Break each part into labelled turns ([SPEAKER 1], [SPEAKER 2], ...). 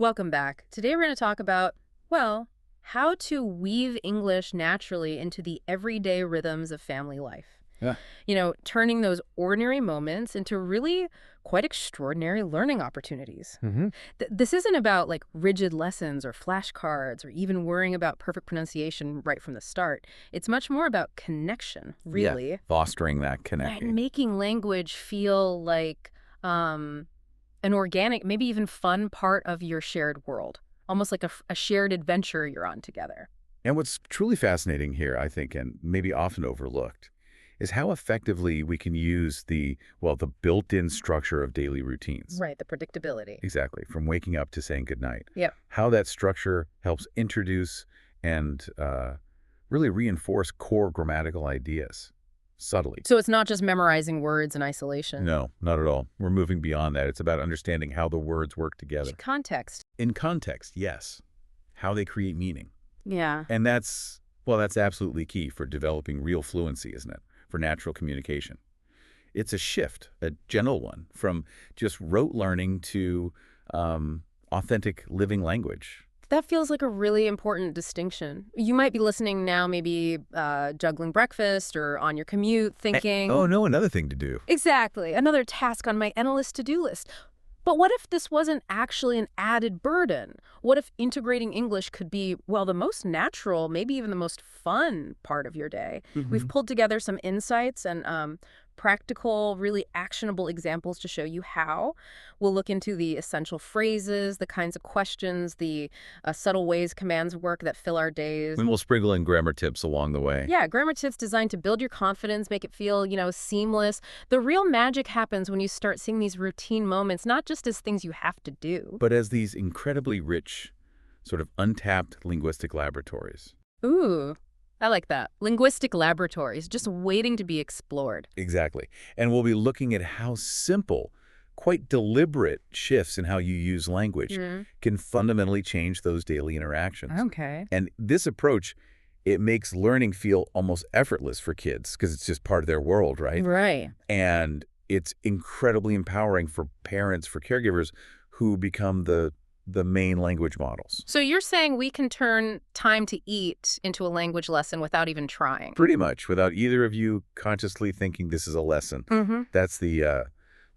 [SPEAKER 1] Welcome back. Today we're going to talk about, well, how to weave English naturally into the everyday rhythms of family life.
[SPEAKER 2] Yeah.
[SPEAKER 1] Turning those ordinary moments into really quite extraordinary learning opportunities.
[SPEAKER 2] Mm-hmm.
[SPEAKER 1] This isn't about like rigid lessons or flashcards or even worrying about perfect pronunciation right from the start. It's much more about connection, really.
[SPEAKER 2] Yeah. Fostering that
[SPEAKER 1] And
[SPEAKER 2] connection.
[SPEAKER 1] making language feel like an organic, maybe even fun part of your shared world. Almost like a shared adventure you're on together.
[SPEAKER 2] And what's truly fascinating here, I think, and maybe often overlooked, is how effectively we can use the built-in structure of daily routines.
[SPEAKER 1] Right, the predictability.
[SPEAKER 2] Exactly, from waking up to saying goodnight.
[SPEAKER 1] Yep.
[SPEAKER 2] How that structure helps introduce and really reinforce core grammatical ideas subtly.
[SPEAKER 1] So it's not just memorizing words in isolation.
[SPEAKER 2] No, not at all. We're moving beyond that. It's about understanding how the words work together.
[SPEAKER 1] Context.
[SPEAKER 2] In context, yes. How they create meaning.
[SPEAKER 1] Yeah.
[SPEAKER 2] And that's absolutely key for developing real fluency, isn't it? For natural communication. It's a shift, a gentle one, from just rote learning to authentic living language.
[SPEAKER 1] That feels like a really important distinction. You might be listening now, maybe juggling breakfast or on your commute, thinking...
[SPEAKER 2] Oh, no, another thing to do.
[SPEAKER 1] Exactly. Another task on my endless to-do list. But what if this wasn't actually an added burden? What if integrating English could be, well, the most natural, maybe even the most fun part of your day?
[SPEAKER 2] Mm-hmm.
[SPEAKER 1] We've pulled together some insights and practical, really actionable examples to show you how. We'll look into the essential phrases, the kinds of questions, the subtle ways commands work that fill our days.
[SPEAKER 2] And we'll sprinkle in grammar tips along the way.
[SPEAKER 1] Yeah, grammar tips designed to build your confidence, make it feel, seamless. The real magic happens when you start seeing these routine moments, not just as things you have to do,
[SPEAKER 2] but as these incredibly rich, sort of untapped linguistic laboratories.
[SPEAKER 1] Ooh, I like that. Linguistic laboratories, just waiting to be explored.
[SPEAKER 2] Exactly. And we'll be looking at how simple, quite deliberate shifts in how you use language can fundamentally change those daily interactions.
[SPEAKER 1] Okay.
[SPEAKER 2] And this approach, it makes learning feel almost effortless for kids because it's just part of their world, right?
[SPEAKER 1] Right.
[SPEAKER 2] And it's incredibly empowering for parents, for caregivers who become the main language models.
[SPEAKER 1] So you're saying we can turn time to eat into a language lesson without even trying?
[SPEAKER 2] Pretty much, without either of you consciously thinking this is a lesson.
[SPEAKER 1] Mm-hmm.
[SPEAKER 2] That's the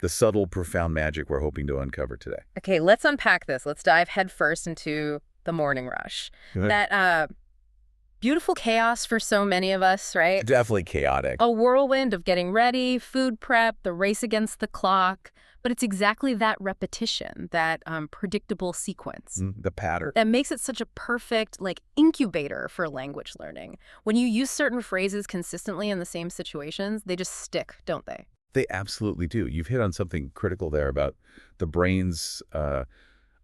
[SPEAKER 2] subtle, profound magic we're hoping to uncover today.
[SPEAKER 1] Okay, let's unpack this. Let's dive headfirst into the morning rush. That beautiful chaos for so many of us, right?
[SPEAKER 2] Definitely chaotic.
[SPEAKER 1] A whirlwind of getting ready, food prep, the race against the clock. But it's exactly that repetition, that predictable sequence.
[SPEAKER 2] The pattern.
[SPEAKER 1] That makes it such a perfect, incubator for language learning. When you use certain phrases consistently in the same situations, they just stick, don't they?
[SPEAKER 2] They absolutely do. You've hit on something critical there about the brain's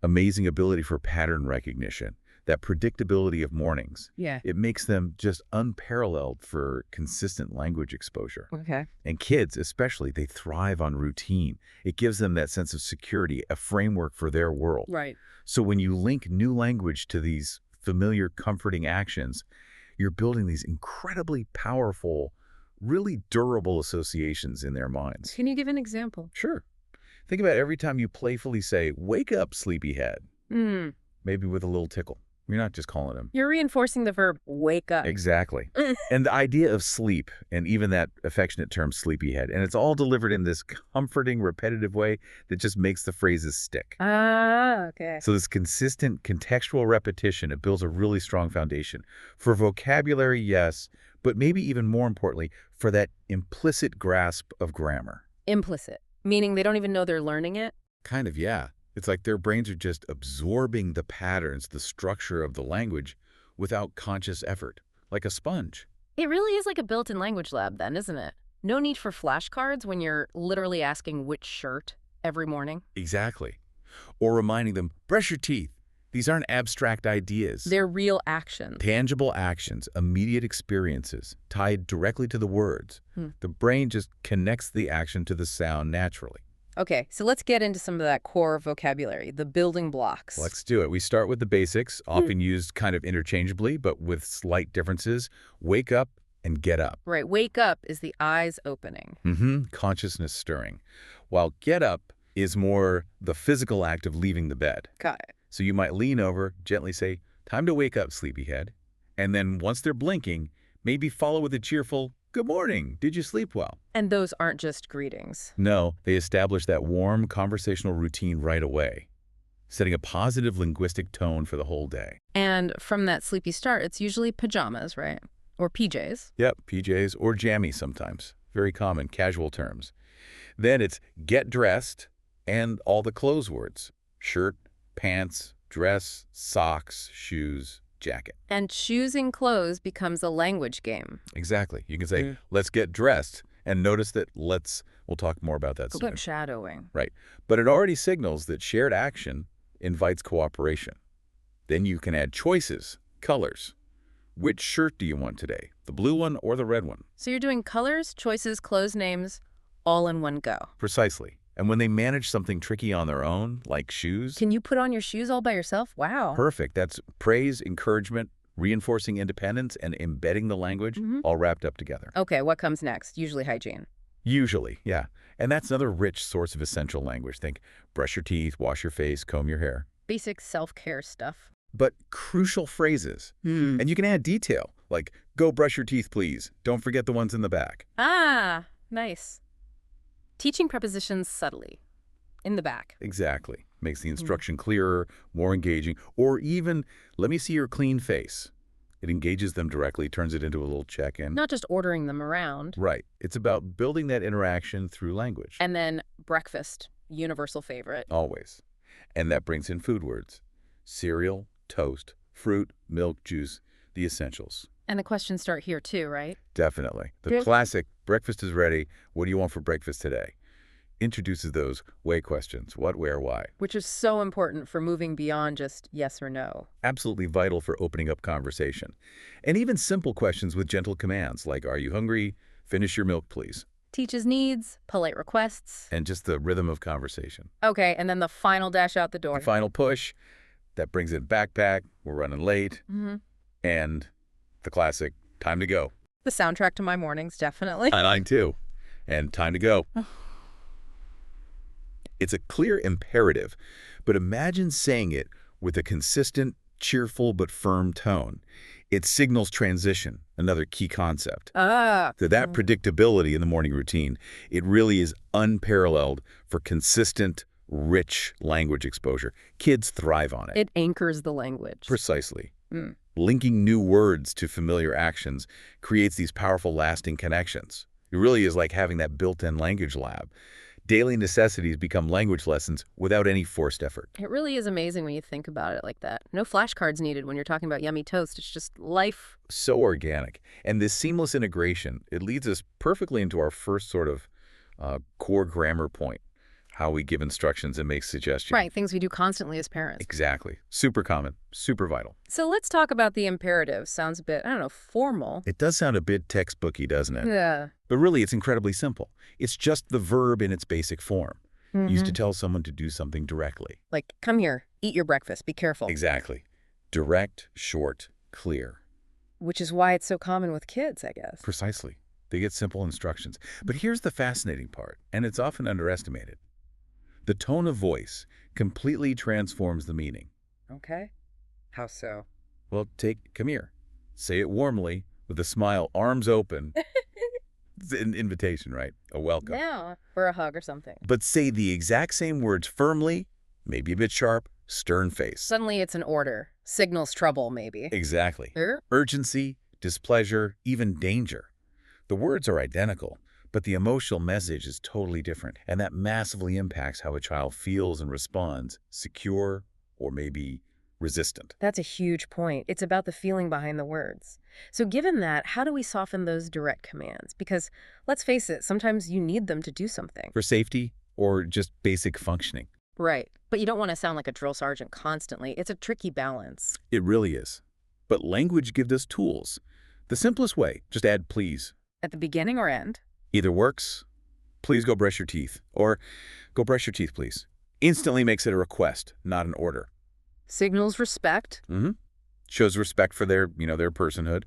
[SPEAKER 2] amazing ability for pattern recognition. That predictability of mornings.
[SPEAKER 1] Yeah.
[SPEAKER 2] It makes them just unparalleled for consistent language exposure.
[SPEAKER 1] Okay.
[SPEAKER 2] And kids, especially, they thrive on routine. It gives them that sense of security, a framework for their world.
[SPEAKER 1] Right.
[SPEAKER 2] So when you link new language to these familiar, comforting actions, you're building these incredibly powerful, really durable associations in their minds.
[SPEAKER 1] Can you give an example?
[SPEAKER 2] Sure. Think about every time you playfully say, "Wake up, sleepyhead." Maybe with a little tickle. You're not just calling him.
[SPEAKER 1] You're reinforcing the verb wake up.
[SPEAKER 2] Exactly. And the idea of sleep, and even that affectionate term sleepyhead, and it's all delivered in this comforting, repetitive way that just makes the phrases stick.
[SPEAKER 1] Ah, okay.
[SPEAKER 2] So this consistent contextual repetition, it builds a really strong foundation. For vocabulary, yes, but maybe even more importantly, for that implicit grasp of grammar.
[SPEAKER 1] Implicit, meaning they don't even know they're learning it?
[SPEAKER 2] Kind of, yeah. It's like their brains are just absorbing the patterns, the structure of the language without conscious effort, like a sponge.
[SPEAKER 1] It really is like a built-in language lab then, isn't it? No need for flashcards when you're literally asking which shirt every morning.
[SPEAKER 2] Exactly. Or reminding them, brush your teeth. These aren't abstract ideas.
[SPEAKER 1] They're real actions.
[SPEAKER 2] Tangible actions, immediate experiences, tied directly to the words. The brain just connects the action to the sound naturally.
[SPEAKER 1] Okay, so let's get into some of that core vocabulary, the building blocks.
[SPEAKER 2] Let's do it. We start with the basics, often used kind of interchangeably, but with slight differences. Wake up and get up.
[SPEAKER 1] Right, wake up is the eyes opening.
[SPEAKER 2] Consciousness stirring. While get up is more the physical act of leaving the bed.
[SPEAKER 1] Got it.
[SPEAKER 2] So you might lean over, gently say, "Time to wake up, sleepyhead." And then once they're blinking, maybe follow with a cheerful, "Good morning. Did you sleep well?"
[SPEAKER 1] And those aren't just greetings.
[SPEAKER 2] No, they establish that warm conversational routine right away, setting a positive linguistic tone for the whole day.
[SPEAKER 1] And from that sleepy start, it's usually pajamas, right? Or PJs.
[SPEAKER 2] Yep, PJs or jammies sometimes. Very common, casual terms. Then it's get dressed and all the clothes words. Shirt, pants, dress, socks, shoes, jacket.
[SPEAKER 1] And choosing clothes becomes a language game.
[SPEAKER 2] Exactly. You can say, let's get dressed, and notice that we'll talk more about that soon.
[SPEAKER 1] Shadowing.
[SPEAKER 2] Right. But it already signals that shared action invites cooperation. Then you can add choices, colors. Which shirt do you want today? The blue one or the red one?
[SPEAKER 1] So you're doing colors, choices, clothes names, all in one go.
[SPEAKER 2] Precisely. And when they manage something tricky on their own, like shoes,
[SPEAKER 1] Can you put on your shoes all by yourself? Wow.
[SPEAKER 2] perfect. That's praise, encouragement, reinforcing independence, and embedding the language all wrapped up together.
[SPEAKER 1] Okay, what comes next? Usually hygiene.
[SPEAKER 2] Usually, yeah. And that's another rich source of essential language. Think brush your teeth, wash your face, comb your hair.
[SPEAKER 1] Basic self-care stuff.
[SPEAKER 2] But crucial phrases. And you can add detail, like, go brush your teeth, please. Don't forget the ones in the back.
[SPEAKER 1] Ah, nice. Teaching prepositions subtly. In the back.
[SPEAKER 2] Exactly. Makes the instruction clearer, more engaging, or even, let me see your clean face. It engages them directly, turns it into a little check-in.
[SPEAKER 1] Not just ordering them around.
[SPEAKER 2] Right. It's about building that interaction through language.
[SPEAKER 1] And then breakfast, universal favorite.
[SPEAKER 2] Always. And that brings in food words. Cereal, toast, fruit, milk, juice, the essentials.
[SPEAKER 1] And the questions start here too, right?
[SPEAKER 2] Definitely. The
[SPEAKER 1] Good.
[SPEAKER 2] classic, breakfast is ready, what do you want for breakfast today? Introduces those why questions, what, where, why.
[SPEAKER 1] Which is so important for moving beyond just yes or no.
[SPEAKER 2] Absolutely vital for opening up conversation. And even simple questions with gentle commands like, are you hungry? Finish your milk, please.
[SPEAKER 1] Teaches needs, polite requests.
[SPEAKER 2] And just the rhythm of conversation.
[SPEAKER 1] Okay, and then the final dash out the door.
[SPEAKER 2] The final push, that brings in backpack, we're running late, and the classic, time to go.
[SPEAKER 1] The soundtrack to my mornings, definitely.
[SPEAKER 2] Mine too. And time to go. It's a clear imperative, but imagine saying it with a consistent, cheerful, but firm tone. It signals transition, another key concept. So that predictability in the morning routine, it really is unparalleled for consistent, rich language exposure. Kids thrive on it.
[SPEAKER 1] It anchors the language.
[SPEAKER 2] Precisely. Linking new words to familiar actions creates these powerful, lasting connections. It really is like having that built-in language lab. Daily necessities become language lessons without any forced effort.
[SPEAKER 1] It really is amazing when you think about it like that. No flashcards needed when you're talking about yummy toast. It's just life.
[SPEAKER 2] So organic. And this seamless integration, it leads us perfectly into our first sort of core grammar point, how we give instructions and make suggestions.
[SPEAKER 1] Right, things we do constantly as parents.
[SPEAKER 2] Exactly. Super common, super vital.
[SPEAKER 1] So let's talk about the imperative. Sounds a bit, I don't know, formal.
[SPEAKER 2] It does sound a bit textbooky, doesn't it?
[SPEAKER 1] Yeah.
[SPEAKER 2] But really, it's incredibly simple. It's just the verb in its basic form, used to tell someone to do something directly.
[SPEAKER 1] Like, come here, eat your breakfast, be careful.
[SPEAKER 2] Exactly. Direct, short, clear.
[SPEAKER 1] Which is why it's so common with kids, I guess.
[SPEAKER 2] Precisely. They get simple instructions. But here's the fascinating part, and it's often underestimated. The tone of voice completely transforms the meaning.
[SPEAKER 1] Okay. How so?
[SPEAKER 2] Well, come here. Say it warmly, with a smile, arms open. It's an invitation, right? A welcome.
[SPEAKER 1] Yeah, or a hug or something.
[SPEAKER 2] But say the exact same words firmly, maybe a bit sharp, stern face.
[SPEAKER 1] Suddenly it's an order. Signals trouble, maybe.
[SPEAKER 2] Exactly. Urgency, displeasure, even danger. The words are identical, but the emotional message is totally different, and that massively impacts how a child feels and responds, secure or maybe resistant.
[SPEAKER 1] That's a huge point. It's about the feeling behind the words. So given that, how do we soften those direct commands? Because let's face it, sometimes you need them to do something.
[SPEAKER 2] For safety or just basic functioning.
[SPEAKER 1] Right. But you don't want to sound like a drill sergeant constantly. It's a tricky balance.
[SPEAKER 2] It really is. But language gives us tools. The simplest way, just add please.
[SPEAKER 1] At the beginning or end?
[SPEAKER 2] Either works. Please go brush your teeth. Or go brush your teeth, please. Instantly makes it a request, not an order.
[SPEAKER 1] Signals respect.
[SPEAKER 2] Shows respect for their personhood,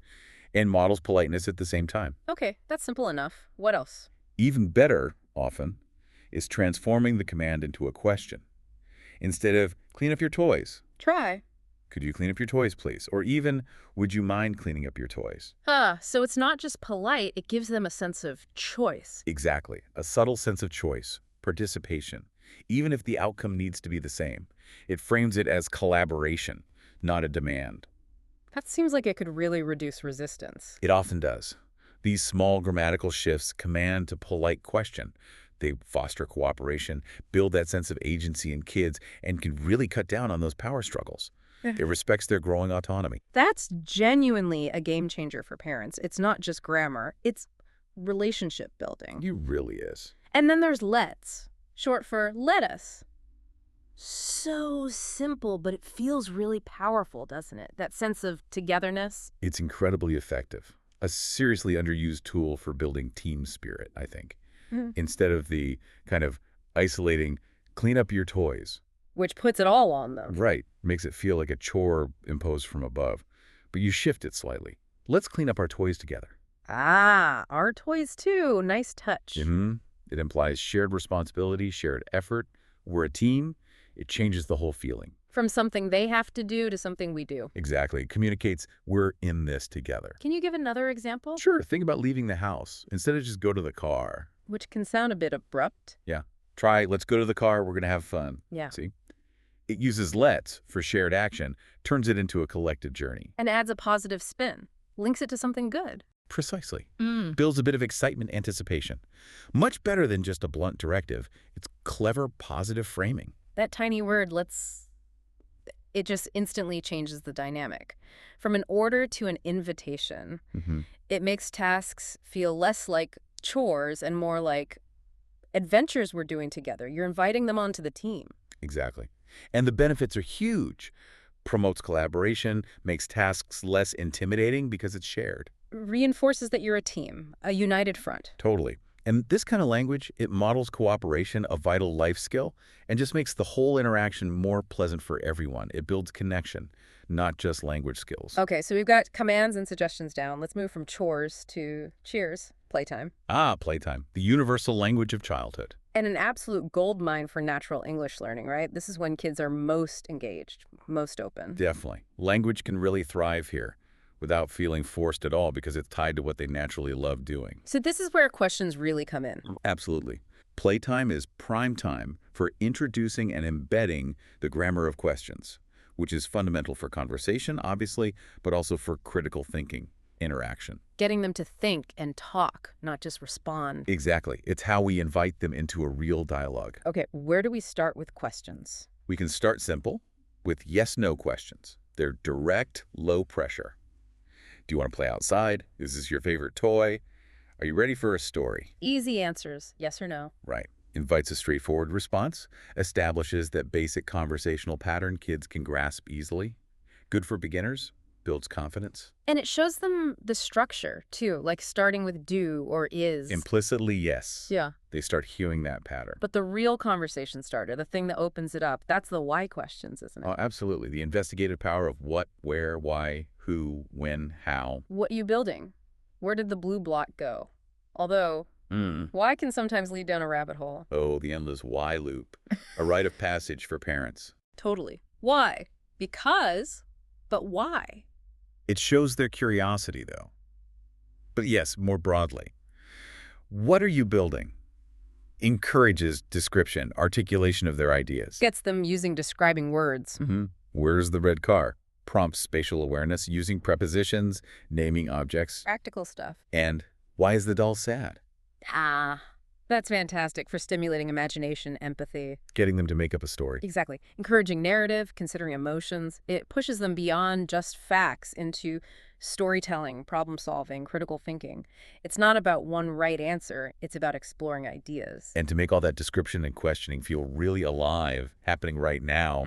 [SPEAKER 2] and models politeness at the same time.
[SPEAKER 1] Okay, that's simple enough. What else?
[SPEAKER 2] Even better, often, is transforming the command into a question. Instead of, clean up your toys,
[SPEAKER 1] Try.
[SPEAKER 2] Could you clean up your toys, please? Or even, would you mind cleaning up your toys?
[SPEAKER 1] So it's not just polite, it gives them a sense of choice.
[SPEAKER 2] Exactly. A subtle sense of choice, participation, even if the outcome needs to be the same. It frames it as collaboration, not a demand.
[SPEAKER 1] That seems like it could really reduce resistance.
[SPEAKER 2] It often does. These small grammatical shifts command to polite question. They foster cooperation, build that sense of agency in kids, and can really cut down on those power struggles.
[SPEAKER 1] Yeah.
[SPEAKER 2] It respects their growing autonomy.
[SPEAKER 1] That's genuinely a game changer for parents. It's not just grammar, it's relationship building.
[SPEAKER 2] It really is.
[SPEAKER 1] And then there's let's, short for let us. So simple, but it feels really powerful, doesn't it? That sense of togetherness.
[SPEAKER 2] It's incredibly effective. A seriously underused tool for building team spirit, I think. Instead of the kind of isolating, clean up your toys.
[SPEAKER 1] Which puts it all on them.
[SPEAKER 2] Right. Makes it feel like a chore imposed from above. But you shift it slightly. Let's clean up our toys together.
[SPEAKER 1] Ah, our toys too. Nice touch.
[SPEAKER 2] It implies shared responsibility, shared effort. We're a team. It changes the whole feeling.
[SPEAKER 1] From something they have to do to something we do.
[SPEAKER 2] Exactly. It communicates we're in this together.
[SPEAKER 1] Can you give another example?
[SPEAKER 2] Sure. Think about leaving the house. Instead of just go to the car.
[SPEAKER 1] Which can sound a bit abrupt.
[SPEAKER 2] Yeah. Try, let's go to the car. We're going to have fun.
[SPEAKER 1] Yeah.
[SPEAKER 2] See? It uses let's for shared action, turns it into a collective journey.
[SPEAKER 1] And adds a positive spin. Links it to something good.
[SPEAKER 2] Precisely. Builds a bit of excitement, anticipation. Much better than just a blunt directive. It's clever, positive framing.
[SPEAKER 1] That tiny word, it just instantly changes the dynamic. From an order to an invitation, it makes tasks feel less like chores and more like adventures we're doing together. You're inviting them onto the team.
[SPEAKER 2] Exactly. And the benefits are huge. Promotes collaboration, makes tasks less intimidating because it's shared.
[SPEAKER 1] Reinforces that you're a team, a united front.
[SPEAKER 2] Totally. And this kind of language, it models cooperation, a vital life skill, and just makes the whole interaction more pleasant for everyone. It builds connection, not just language skills.
[SPEAKER 1] Okay, so we've got commands and suggestions down. Let's move from chores to cheers, playtime.
[SPEAKER 2] Playtime, the universal language of childhood.
[SPEAKER 1] And an absolute goldmine for natural English learning, right? This is when kids are most engaged, most open.
[SPEAKER 2] Definitely. Language can really thrive here without feeling forced at all because it's tied to what they naturally love doing.
[SPEAKER 1] So this is where questions really come in.
[SPEAKER 2] Absolutely. Playtime is prime time for introducing and embedding the grammar of questions, which is fundamental for conversation, obviously, but also for critical thinking, interaction.
[SPEAKER 1] Getting them to think and talk, not just respond.
[SPEAKER 2] Exactly. It's how we invite them into a real dialogue.
[SPEAKER 1] Okay, where do we start with questions?
[SPEAKER 2] We can start simple with yes-no questions. They're direct, low pressure. Do you want to play outside? Is this your favorite toy? Are you ready for a story?
[SPEAKER 1] Easy answers, yes or no.
[SPEAKER 2] Right. Invites a straightforward response, establishes that basic conversational pattern kids can grasp easily. Good for beginners, builds confidence.
[SPEAKER 1] And it shows them the structure, too, like starting with do or is.
[SPEAKER 2] Implicitly, yes.
[SPEAKER 1] Yeah.
[SPEAKER 2] They start hewing that pattern.
[SPEAKER 1] But the real conversation starter, the thing that opens it up, that's the why questions, isn't it?
[SPEAKER 2] Oh, absolutely. The investigative power of what, where, why, who, when, how.
[SPEAKER 1] What you building? Where did the blue block go? Although, why can sometimes lead down a rabbit hole.
[SPEAKER 2] Oh, the endless why loop. A rite of passage for parents.
[SPEAKER 1] Totally. Why? Because, but why?
[SPEAKER 2] It shows their curiosity, though. But yes, more broadly. What are you building? Encourages description, articulation of their ideas.
[SPEAKER 1] Gets them using describing words.
[SPEAKER 2] Where's the red car? Prompts spatial awareness using prepositions, naming objects.
[SPEAKER 1] Practical stuff.
[SPEAKER 2] And why is the doll sad?
[SPEAKER 1] That's fantastic for stimulating imagination, empathy.
[SPEAKER 2] Getting them to make up a story.
[SPEAKER 1] Exactly. Encouraging narrative, considering emotions. It pushes them beyond just facts into storytelling, problem solving, critical thinking. It's not about one right answer. It's about exploring ideas.
[SPEAKER 2] And to make all that description and questioning feel really alive, happening right now,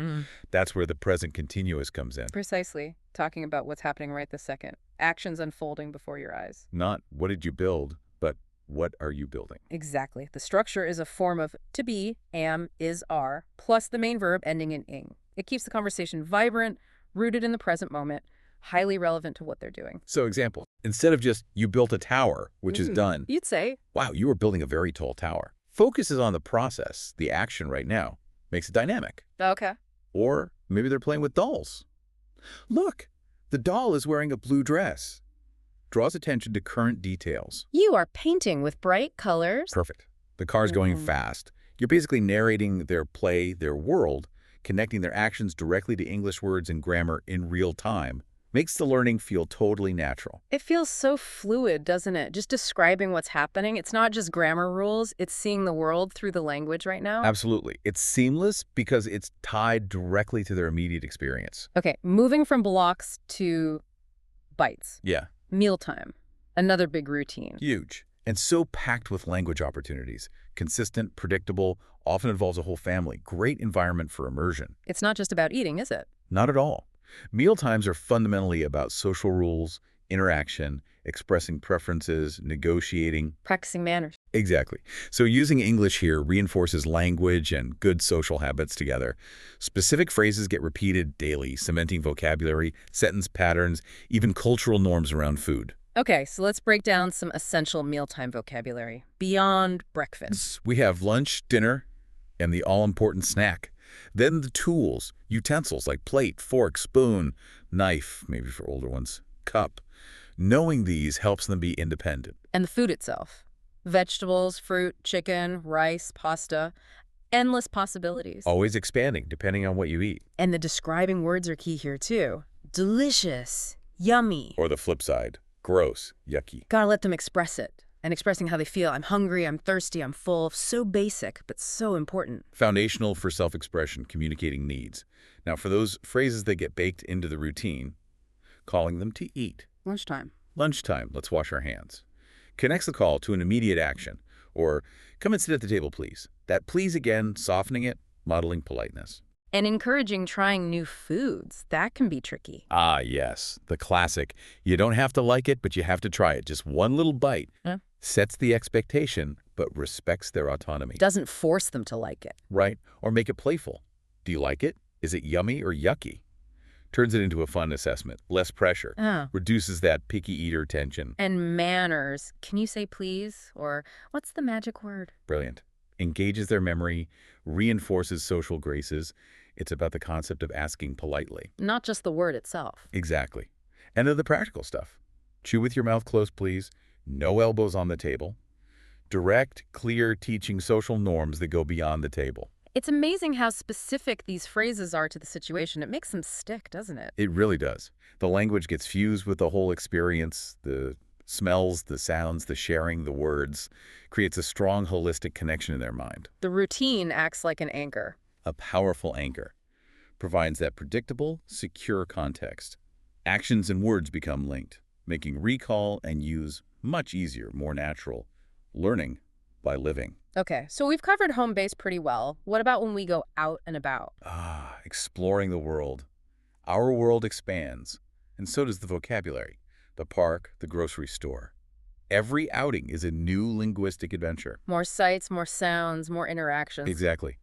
[SPEAKER 2] that's where the present continuous comes in.
[SPEAKER 1] Precisely. Talking about what's happening right this second. Actions unfolding before your eyes.
[SPEAKER 2] Not what did you build, but what are you building?
[SPEAKER 1] Exactly. The structure is a form of to be, am, is, are, plus the main verb ending in ing. It keeps the conversation vibrant, rooted in the present moment, highly relevant to what they're doing.
[SPEAKER 2] So example, instead of just you built a tower, which is done.
[SPEAKER 1] You'd say,
[SPEAKER 2] wow, you were building a very tall tower. Focuses on the process, the action right now, makes it dynamic.
[SPEAKER 1] okay.
[SPEAKER 2] Or Maybe they're playing with dolls. Look, the doll is wearing a blue dress. Draws attention to current details.
[SPEAKER 1] You are painting with bright colors.
[SPEAKER 2] Perfect. The car's going fast. You're basically narrating their play, their world, connecting their actions directly to English words and grammar in real time. Makes the learning feel totally natural.
[SPEAKER 1] It feels so fluid, doesn't it? Just describing what's happening. It's not just grammar rules. It's seeing the world through the language right now.
[SPEAKER 2] Absolutely. It's seamless because it's tied directly to their immediate experience.
[SPEAKER 1] Okay, moving from blocks to bites.
[SPEAKER 2] Yeah.
[SPEAKER 1] Mealtime. Another big routine.
[SPEAKER 2] Huge. And so packed with language opportunities. Consistent, predictable, often involves a whole family. Great environment for immersion.
[SPEAKER 1] It's not just about eating, is it?
[SPEAKER 2] Not at all. Mealtimes are fundamentally about social rules, interaction, expressing preferences, negotiating.
[SPEAKER 1] Practicing manners.
[SPEAKER 2] Exactly. So using English here reinforces language and good social habits together. Specific phrases get repeated daily, cementing vocabulary, sentence patterns, even cultural norms around food.
[SPEAKER 1] Okay, so let's break down some essential mealtime vocabulary beyond breakfast.
[SPEAKER 2] We have lunch, dinner, and the all-important snack. Then the tools, utensils like plate, fork, spoon, knife, maybe for older ones, cup. Knowing these helps them be independent.
[SPEAKER 1] And the food itself. Vegetables, fruit, chicken, rice, pasta. Endless possibilities.
[SPEAKER 2] Always expanding, depending on what you eat.
[SPEAKER 1] And the describing words are key here, too. Delicious. Yummy.
[SPEAKER 2] Or the flip side, gross, yucky.
[SPEAKER 1] Gotta let them express it. And expressing how they feel. I'm hungry, I'm thirsty, I'm full. So basic, but so important.
[SPEAKER 2] Foundational for self-expression, communicating needs. Now, for those phrases that get baked into the routine, calling them to eat.
[SPEAKER 1] Lunchtime.
[SPEAKER 2] Lunchtime, let's wash our hands. Connects the call to an immediate action. Or, come and sit at the table, please. That please again, softening it, modeling politeness.
[SPEAKER 1] And encouraging trying new foods. That can be tricky.
[SPEAKER 2] Ah, yes, the classic. You don't have to like it, but you have to try it. Just one little bite.
[SPEAKER 1] Yeah.
[SPEAKER 2] Sets the expectation, but respects their autonomy.
[SPEAKER 1] Doesn't force them to like it.
[SPEAKER 2] Right? Or make it playful. Do you like it? Is it yummy or yucky? Turns it into a fun assessment. Less pressure. Reduces that picky eater tension.
[SPEAKER 1] And manners. Can you say please? Or what's the magic word?
[SPEAKER 2] Brilliant. Engages their memory, reinforces social graces. It's about the concept of asking politely.
[SPEAKER 1] Not just the word itself.
[SPEAKER 2] Exactly. And then the practical stuff. Chew with your mouth closed, please. No elbows on the table. Direct, clear, teaching social norms that go beyond the table.
[SPEAKER 1] It's amazing how specific these phrases are to the situation. It makes them stick, doesn't it?
[SPEAKER 2] It really does. The language gets fused with the whole experience, the smells, the sounds, the sharing, the words. Creates a strong, holistic connection in their mind.
[SPEAKER 1] The routine acts like an anchor.
[SPEAKER 2] A powerful anchor. Provides that predictable, secure context. Actions and words become linked, making recall and use much easier, more natural. Learning by living.
[SPEAKER 1] Okay, so we've covered home base pretty well. What about when we go out and about?
[SPEAKER 2] Ah, exploring the world. Our world expands, and so does the vocabulary. The park, the grocery store. Every outing is a new linguistic adventure.
[SPEAKER 1] More sights, more sounds, more interactions.
[SPEAKER 2] Exactly.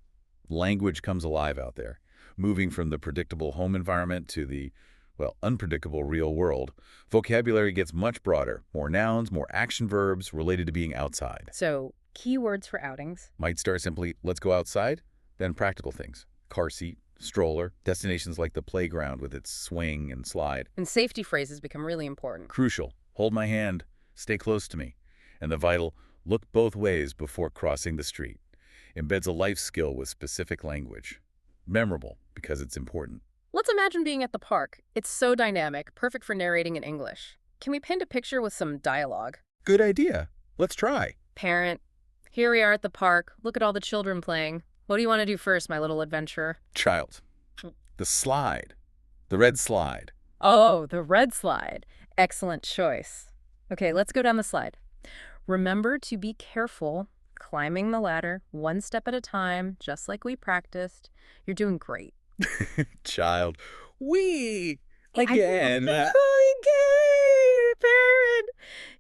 [SPEAKER 2] Language comes alive out there, moving from the predictable home environment to the, well, unpredictable real world. Vocabulary gets much broader. More nouns, more action verbs related to being outside.
[SPEAKER 1] So, keywords for outings.
[SPEAKER 2] Might start simply, let's go outside, then practical things. Car seat, stroller, destinations like the playground with its swing and slide.
[SPEAKER 1] And safety phrases become really important.
[SPEAKER 2] Crucial, hold my hand, stay close to me. And the vital, look both ways before crossing the street. Embeds a life skill with specific language. Memorable because it's important.
[SPEAKER 1] Let's imagine being at the park. It's so dynamic, perfect for narrating in English. Can we paint a picture with some dialogue?
[SPEAKER 2] Good idea. Let's try.
[SPEAKER 1] Parent, here we are at the park. Look at all the children playing. What do you want to do first, my little adventurer?
[SPEAKER 2] Child. The slide. The red slide.
[SPEAKER 1] Oh, the red slide. Excellent choice. Okay, let's go down the slide. Remember to be careful climbing the ladder one step at a time, just like we practiced. You're doing great.
[SPEAKER 2] Child. Wee! Again.
[SPEAKER 1] Parent!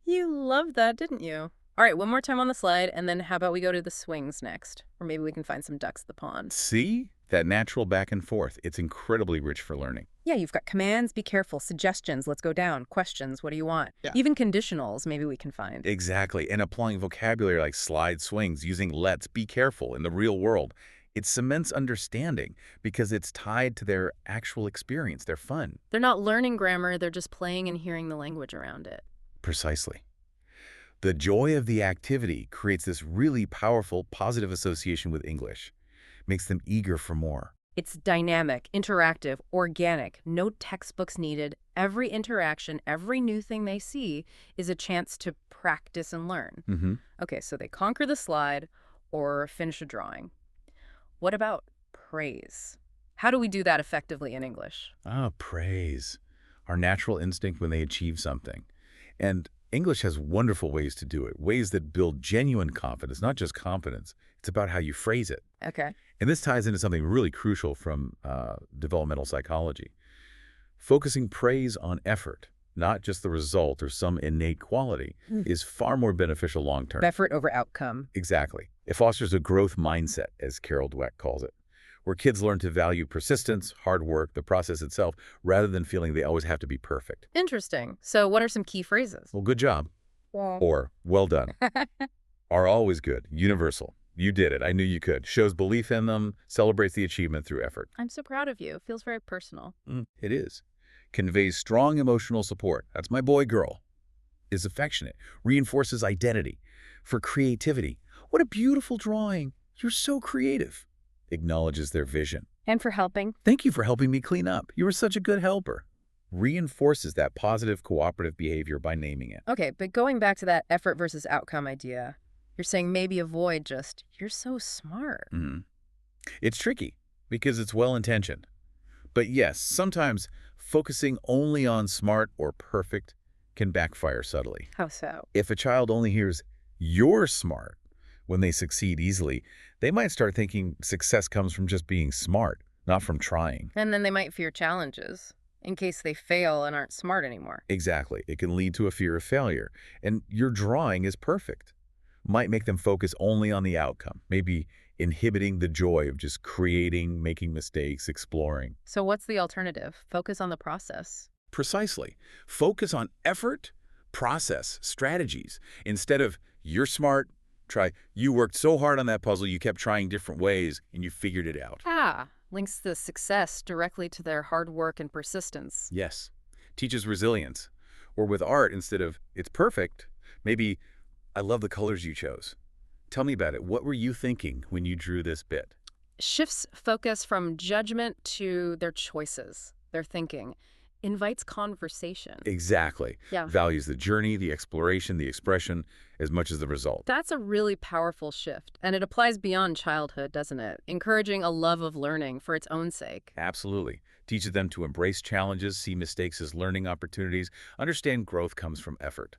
[SPEAKER 1] You loved that, didn't you? All right, one more time on the slide, and then how about we go to the swings next? Or maybe we can find some ducks at the pond.
[SPEAKER 2] See? That natural back and forth. It's incredibly rich for learning.
[SPEAKER 1] Yeah, you've got commands, be careful, suggestions, let's go down, questions, what do you want?
[SPEAKER 2] Yeah.
[SPEAKER 1] Even conditionals, maybe we can find.
[SPEAKER 2] Exactly. And applying vocabulary like slide swings, using let's, be careful in the real world. It cements understanding because it's tied to their actual experience, their fun.
[SPEAKER 1] They're not learning grammar, they're just playing and hearing the language around it.
[SPEAKER 2] Precisely. The joy of the activity creates this really powerful positive association with English, makes them eager for more.
[SPEAKER 1] It's dynamic, interactive, organic, no textbooks needed. Every interaction, every new thing they see is a chance to practice and learn.
[SPEAKER 2] Hmm.
[SPEAKER 1] Okay, so they conquer the slide or finish a drawing. What about praise? How do we do that effectively in English?
[SPEAKER 2] Ah, praise. Our natural instinct when they achieve something. And English has wonderful ways to do it, ways that build genuine confidence, not just confidence. It's about how you phrase it.
[SPEAKER 1] Okay.
[SPEAKER 2] And this ties into something really crucial from developmental psychology. Focusing praise on effort, not just the result or some innate quality, is far more beneficial long term.
[SPEAKER 1] Effort over outcome.
[SPEAKER 2] Exactly. It fosters a growth mindset, as Carol Dweck calls it, where kids learn to value persistence, hard work, the process itself, rather than feeling they always have to be perfect.
[SPEAKER 1] Interesting. So what are some key phrases?
[SPEAKER 2] Well, good job.
[SPEAKER 1] Yeah.
[SPEAKER 2] Or, well done. Are always good. Universal. You did it. I knew you could. Shows belief in them, celebrates the achievement through effort.
[SPEAKER 1] I'm so proud of you. It feels very personal.
[SPEAKER 2] It is. Conveys strong emotional support. That's my boy, girl. Is affectionate. Reinforces identity. For creativity. What a beautiful drawing. You're so creative. Acknowledges their vision.
[SPEAKER 1] And for helping?
[SPEAKER 2] Thank you for helping me clean up. You were such a good helper. Reinforces that positive cooperative behavior by naming it.
[SPEAKER 1] Okay, but going back to that effort versus outcome idea, you're saying maybe avoid just, you're so smart.
[SPEAKER 2] It's tricky because it's well-intentioned. But yes, sometimes focusing only on smart or perfect can backfire subtly.
[SPEAKER 1] How so?
[SPEAKER 2] If a child only hears, you're smart, when they succeed easily, they might start thinking success comes from just being smart, not from trying.
[SPEAKER 1] And then they might fear challenges in case they fail and aren't smart anymore.
[SPEAKER 2] Exactly. It can lead to a fear of failure. And your drawing is perfect. Might make them focus only on the outcome, maybe inhibiting the joy of just creating, making mistakes, exploring.
[SPEAKER 1] So what's the alternative? Focus on the process.
[SPEAKER 2] Precisely. Focus on effort, process, strategies. Instead of, you're smart, try, you worked so hard on that puzzle, you kept trying different ways, and you figured it out.
[SPEAKER 1] Links the success directly to their hard work and persistence.
[SPEAKER 2] Yes. Teaches resilience. Or with art, instead of, it's perfect, maybe, I love the colors you chose. Tell me about it. What were you thinking when you drew this bit?
[SPEAKER 1] Shifts focus from judgment to their choices, their thinking. Invites conversation.
[SPEAKER 2] Exactly.
[SPEAKER 1] Yeah.
[SPEAKER 2] Values the journey, the exploration, the expression, as much as the result.
[SPEAKER 1] That's a really powerful shift, and it applies beyond childhood, doesn't it? Encouraging a love of learning for its own sake.
[SPEAKER 2] Absolutely. Teaches them to embrace challenges, see mistakes as learning opportunities, understand growth comes from effort.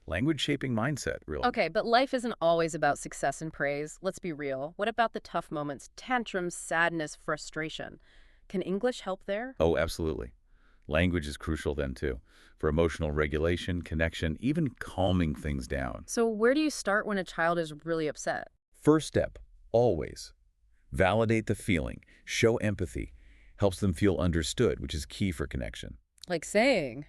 [SPEAKER 2] Language-shaping mindset, really.
[SPEAKER 1] Okay, but life isn't always about success and praise. Let's be real. What about the tough moments? Tantrums, sadness, frustration. Can English help there?
[SPEAKER 2] Oh, absolutely. Language is crucial then, too, for emotional regulation, connection, even calming things down.
[SPEAKER 1] So where do you start when a child is really upset?
[SPEAKER 2] First step, always. Validate the feeling, show empathy, helps them feel understood, which is key for connection.
[SPEAKER 1] Like saying,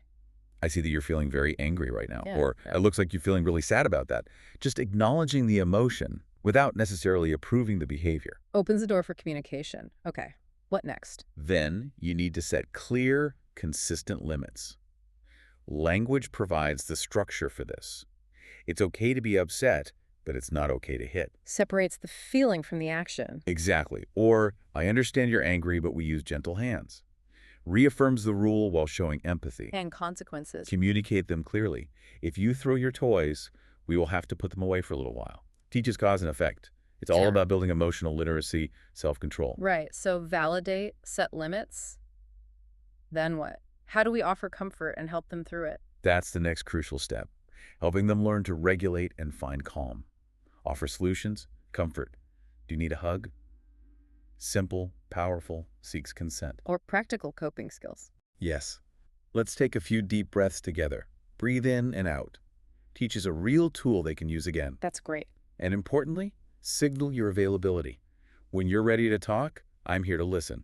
[SPEAKER 2] I see that you're feeling very angry right now,
[SPEAKER 1] Yeah.
[SPEAKER 2] or it looks like you're feeling really sad about that. Just acknowledging the emotion without necessarily approving the behavior.
[SPEAKER 1] opens the door for communication. Okay, what next?
[SPEAKER 2] Then you need to set clear, consistent limits. Language provides the structure for this. It's okay to be upset, but it's not okay to hit.
[SPEAKER 1] Separates the feeling from the action.
[SPEAKER 2] Exactly. Or, I understand you're angry, but we use gentle hands. Reaffirms the rule while showing empathy.
[SPEAKER 1] And consequences.
[SPEAKER 2] Communicate them clearly. If you throw your toys, we will have to put them away for a little while. Teaches cause and effect. It's all
[SPEAKER 1] Yeah.
[SPEAKER 2] about building emotional literacy, self-control.
[SPEAKER 1] Right, so validate, set limits. Then what? How do we offer comfort and help them through it?
[SPEAKER 2] That's the next crucial step. Helping them learn to regulate and find calm. Offer solutions, comfort. Do you need a hug? Simple, powerful, seeks consent.
[SPEAKER 1] Or practical coping skills.
[SPEAKER 2] Yes. Let's take a few deep breaths together. Breathe in and out. Teaches a real tool they can use again.
[SPEAKER 1] That's great.
[SPEAKER 2] And importantly, signal your availability. When you're ready to talk, I'm here to listen.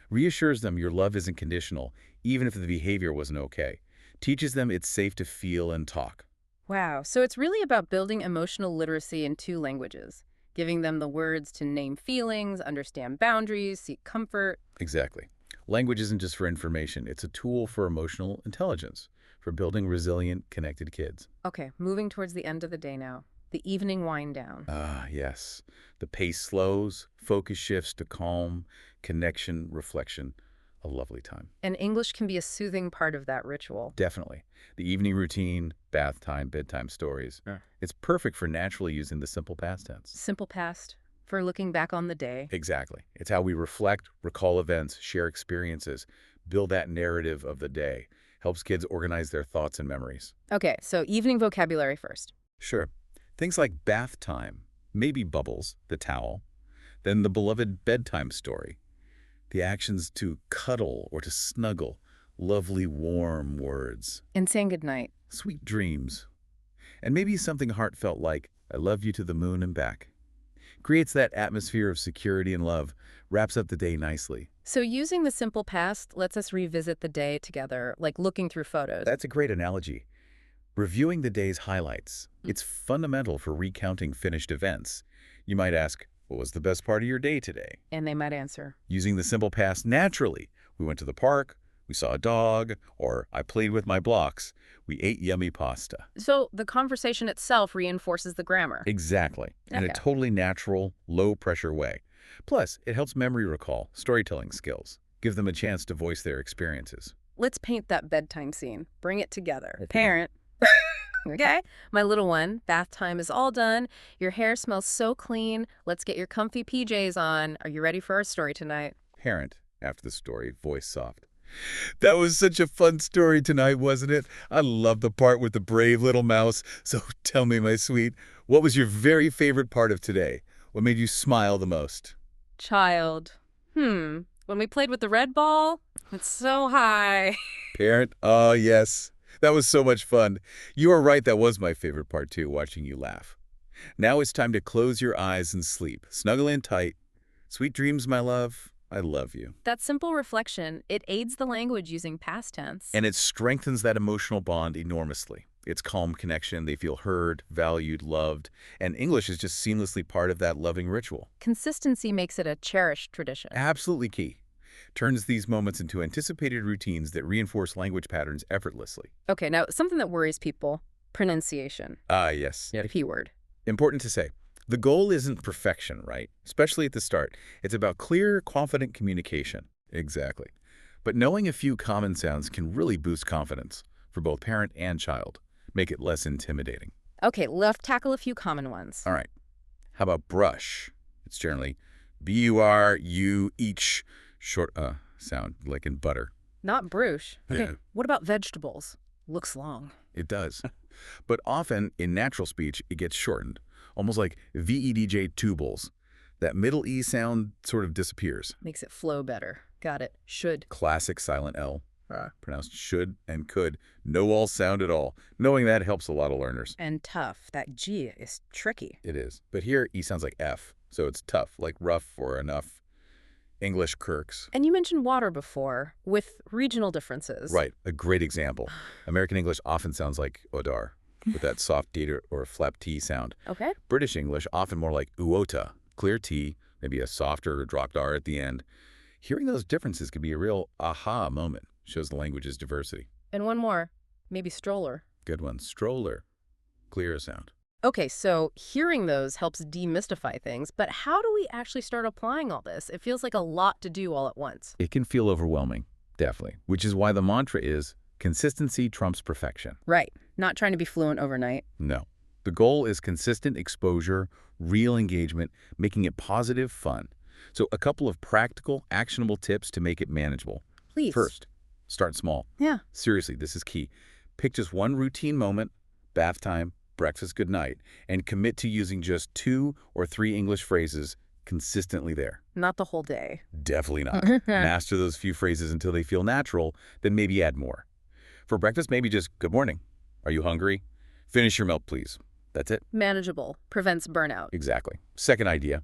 [SPEAKER 2] Reassures them your love isn't conditional, even if the behavior wasn't okay. Teaches them it's safe to feel and talk.
[SPEAKER 1] Wow, so it's really about building emotional literacy in two languages. giving them the words to name feelings, understand boundaries, seek comfort.
[SPEAKER 2] Exactly. Language isn't just for information. It's a tool for emotional intelligence, for building resilient, connected kids.
[SPEAKER 1] Okay, moving towards the end of the day now. The evening wind down.
[SPEAKER 2] Ah, yes. The pace slows, focus shifts to calm, connection, reflection. A lovely time.
[SPEAKER 1] And English can be a soothing part of that ritual.
[SPEAKER 2] Definitely. The evening routine, bath time, bedtime stories. Yeah. It's perfect for naturally using the simple past tense.
[SPEAKER 1] Simple past for looking back on the day.
[SPEAKER 2] Exactly. It's how we reflect, recall events, share experiences, build that narrative of the day. Helps kids organize their thoughts and memories.
[SPEAKER 1] Okay, so evening vocabulary first.
[SPEAKER 2] Sure. Things like bath time, maybe bubbles, the towel, then the beloved bedtime story. The actions to cuddle or to snuggle, lovely warm words.
[SPEAKER 1] And saying goodnight.
[SPEAKER 2] Sweet dreams. And maybe something heartfelt like, I love you to the moon and back. Creates that atmosphere of security and love, wraps up the day nicely.
[SPEAKER 1] So using the simple past lets us revisit the day together, like looking through photos.
[SPEAKER 2] That's a great analogy. Reviewing the day's highlights. It's fundamental for recounting finished events. You might ask, what was the best part of your day today?
[SPEAKER 1] And they might answer.
[SPEAKER 2] Using the simple past naturally. We went to the park, we saw a dog, or I played with my blocks. We ate yummy pasta.
[SPEAKER 1] So the conversation itself reinforces the grammar.
[SPEAKER 2] Exactly. In a
[SPEAKER 1] Okay.
[SPEAKER 2] totally natural, low-pressure way. Plus, it helps memory recall, storytelling skills. Give them a chance to voice their experiences.
[SPEAKER 1] Let's paint that bedtime scene. Bring it together. Parent. Okay? My little one, bath time is all done. Your hair smells so clean. Let's get your comfy PJs on. Are you ready for our story tonight?
[SPEAKER 2] Parent, after the story, voice soft. That was such a fun story tonight, wasn't it? I love the part with the brave little mouse. So tell me, my sweet, what was your very favorite part of today? What made you smile the most?
[SPEAKER 1] Child. When we played with the red ball, it's so high.
[SPEAKER 2] Parent, oh yes. That was so much fun. You are right, that was my favorite part too, watching you laugh. Now it's time to close your eyes and sleep. Snuggle in tight. Sweet dreams, my love. I love you.
[SPEAKER 1] That simple reflection, it aids the language using past tense.
[SPEAKER 2] And it strengthens that emotional bond enormously. It's calm connection. They feel heard, valued, loved. And English is just seamlessly part of that loving ritual.
[SPEAKER 1] Consistency makes it a cherished tradition.
[SPEAKER 2] Absolutely key. Turns these moments into anticipated routines that reinforce language patterns effortlessly.
[SPEAKER 1] Okay, now something that worries people, pronunciation.
[SPEAKER 2] Ah, yes.
[SPEAKER 1] The P word.
[SPEAKER 2] Important to say. The goal isn't perfection, right? Especially at the start. It's about clear, confident communication. Exactly. But knowing a few common sounds can really boost confidence for both parent and child. Make it less intimidating.
[SPEAKER 1] Okay, let's tackle a few common ones.
[SPEAKER 2] All right. How about brush? It's generally B-U-R-U, each short sound, like in butter.
[SPEAKER 1] Not brush. Okay,
[SPEAKER 2] Yeah.
[SPEAKER 1] what about vegetables? Looks long.
[SPEAKER 2] It does. But often, in natural speech, it gets shortened, almost like VEDJ tubles. That middle E sound sort of disappears.
[SPEAKER 1] Makes it flow better. Got it. Should.
[SPEAKER 2] Classic silent L, pronounced should and could. No all sound at all. Knowing that helps a lot of learners.
[SPEAKER 1] And tough. That G is tricky.
[SPEAKER 2] It is. But here, E sounds like F, so it's tough, like rough or enough. English quirks.
[SPEAKER 1] And you mentioned water before, with regional differences.
[SPEAKER 2] Right, a great example. American English often sounds like odar, with that soft D or flap T sound.
[SPEAKER 1] Okay.
[SPEAKER 2] British English often more like uota, clear T, maybe a softer or dropped R at the end. Hearing those differences can be a real aha moment. Shows the language's diversity.
[SPEAKER 1] And one more. Maybe stroller.
[SPEAKER 2] Good one. Stroller. Clearer sound.
[SPEAKER 1] Okay, so hearing those helps demystify things, but how do we actually start applying all this? It feels like a lot to do all at once.
[SPEAKER 2] It can feel overwhelming, definitely, which is why the mantra is consistency trumps perfection.
[SPEAKER 1] Right. Not trying to be fluent overnight.
[SPEAKER 2] No. The goal is consistent exposure, real engagement, making it positive, fun. So a couple of practical, actionable tips to make it manageable.
[SPEAKER 1] Please.
[SPEAKER 2] First, start small.
[SPEAKER 1] Yeah.
[SPEAKER 2] Seriously, this is key. Pick just one routine moment, bath time, breakfast, good night, and commit to using just 2 or 3 English phrases consistently there.
[SPEAKER 1] Not the whole day.
[SPEAKER 2] Definitely not. Master those few phrases until they feel natural, then maybe add more. For breakfast, maybe just, good morning. Are you hungry? Finish your milk, please. That's it.
[SPEAKER 1] Manageable. Prevents burnout.
[SPEAKER 2] Exactly. Second idea,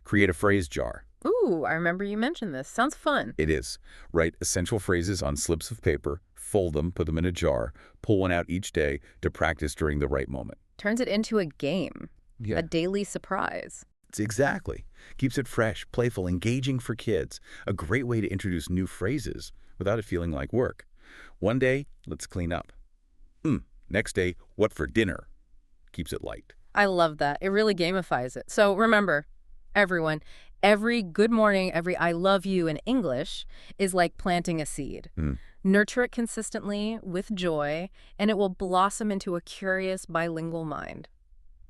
[SPEAKER 2] create a phrase jar.
[SPEAKER 1] Ooh, I remember you mentioned this. Sounds fun.
[SPEAKER 2] It is. Write essential phrases on slips of paper, fold them, put them in a jar, pull one out each day to practice during the right moment.
[SPEAKER 1] Turns it into a game.
[SPEAKER 2] Yeah.
[SPEAKER 1] A daily surprise.
[SPEAKER 2] It's exactly. Keeps it fresh, playful, engaging for kids. A great way to introduce new phrases without it feeling like work. One day, let's clean up. Next day, what for dinner? Keeps it light.
[SPEAKER 1] I love that. It really gamifies it. So remember, everyone, every good morning, every I love you in English is like planting a seed.
[SPEAKER 2] Mm.
[SPEAKER 1] Nurture it consistently with joy, and it will blossom into a curious bilingual mind.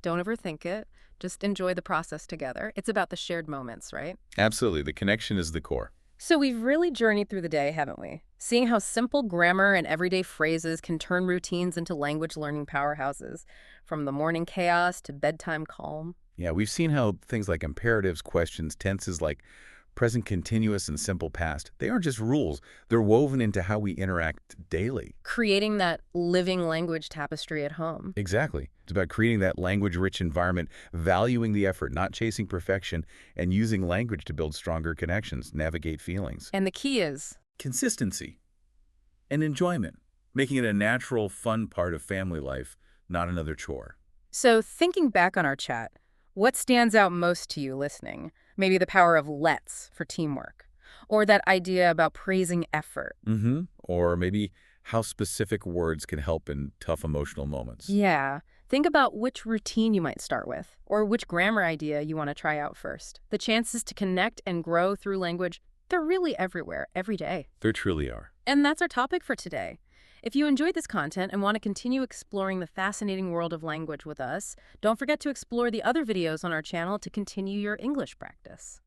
[SPEAKER 1] Don't overthink it. Just enjoy the process together. It's about the shared moments, right?
[SPEAKER 2] Absolutely. The connection is the core.
[SPEAKER 1] So we've really journeyed through the day, haven't we? Seeing how simple grammar and everyday phrases can turn routines into language learning powerhouses, from the morning chaos to bedtime calm.
[SPEAKER 2] Yeah, we've seen how things like imperatives, questions, tenses like present continuous and simple past, they aren't just rules. They're woven into how we interact daily.
[SPEAKER 1] Creating that living language tapestry at home.
[SPEAKER 2] Exactly. It's about creating that language-rich environment, valuing the effort, not chasing perfection, and using language to build stronger connections, navigate feelings.
[SPEAKER 1] And the key is,
[SPEAKER 2] Consistency and enjoyment, making it a natural, fun part of family life, not another chore.
[SPEAKER 1] so thinking back on our chat, what stands out most to you listening? Maybe the power of let's for teamwork, or that idea about praising effort.
[SPEAKER 2] Or maybe how specific words can help in tough emotional moments.
[SPEAKER 1] Yeah. Think about which routine you might start with, or which grammar idea you want to try out first. The chances to connect and grow through language, they're really everywhere, every day.
[SPEAKER 2] There truly are.
[SPEAKER 1] And that's our topic for today. If you enjoyed this content and want to continue exploring the fascinating world of language with us, don't forget to explore the other videos on our channel to continue your English practice.